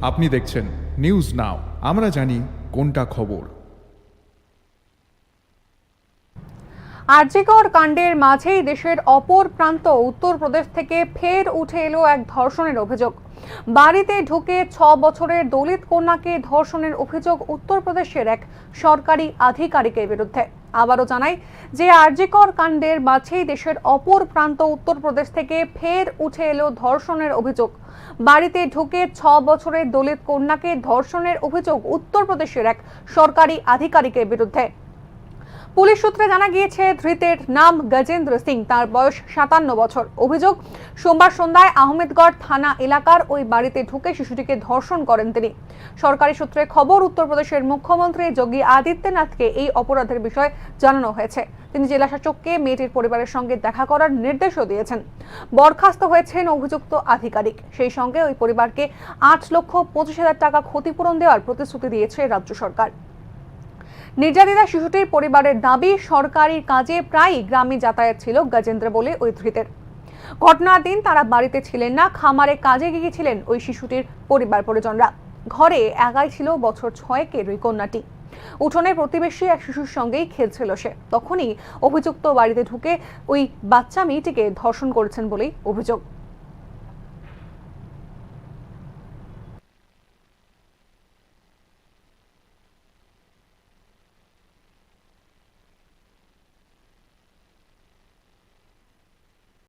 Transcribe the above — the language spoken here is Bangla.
আপনি দেখছেন নিউজ নাও, আমরা জানি কোনটা খবর। আরজিকর কাণ্ডের মাঝেই দেশের অপর প্রান্ত উত্তরপ্রদেশ থেকে ফের উঠে এলো এক ধর্ষণের অভিযোগ। বাড়িতে ঢুকে 6 বছরের দলিত কন্যাকে ধর্ষণের অভিযোগ উত্তরপ্রদেশের এক সরকারি আধিকারিকের বিরুদ্ধে। আবারও জানাই যে আরজিকর কাণ্ডের মাঝেই দেশের অপর প্রান্ত উত্তরপ্রদেশ থেকে ফের উঠে এলো ধর্ষণের অভিযোগ। বাড়িতে ঢুকে 6 বছরের দলিত কন্যাকে ধর্ষণের অভিযোগ উত্তরপ্রদেশের এক সরকারি আধিকারিকের বিরুদ্ধে। পুলিশ সূত্রে জানা গিয়েছে, ধৃতের নাম গজেন্দ্র সিং, তার বয়স 57 বছর। অভিযোগ, সোমবার সন্ধ্যায় আহমেদগড় থানা এলাকার ওই বাড়িতে ঢুকে শিশুটিকে ধর্ষণ করেন তিনি। সরকারি সূত্রে খবর, উত্তরপ্রদেশের মুখ্যমন্ত্রী যোগী আদিত্যনাথকে এই অপরাধের বিষয়ে জানানো হয়েছে। তিনি জেলাশাসককে মেয়েটির পরিবারের সঙ্গে দেখা করার নির্দেশও দিয়েছেন। বরখাস্ত হয়েছেন অভিযুক্ত আধিকারিক। সেই সঙ্গে ওই পরিবারকে 8,25,000 টাকা ক্ষতিপূরণ দেওয়ার প্রতিশ্রুতি দিয়েছে রাজ্য সরকার। নির্যাতিত শিশুটির পরিবারের দাবি, সরকারি কাজে প্রায়ই গ্রামে যাতায়াত ছিল গজেন্দ্র বলে ওই ধৃতের। ঘটনার দিন তারা বাড়িতে ছিলেন না, খামারে কাজে গিয়েছিলেন ওই শিশুটির পরিবার পরিজনরা। ঘরে একাই ছিল বছর 6-এর ওই কন্যাটি। উঠোনে প্রতিবেশী এক শিশুর সঙ্গেই খেলছিল সে। তখনই অভিযুক্ত বাড়িতে ঢুকে ওই বাচ্চা মেয়েটিকে ধর্ষণ করেছেন বলেই অভিযোগ।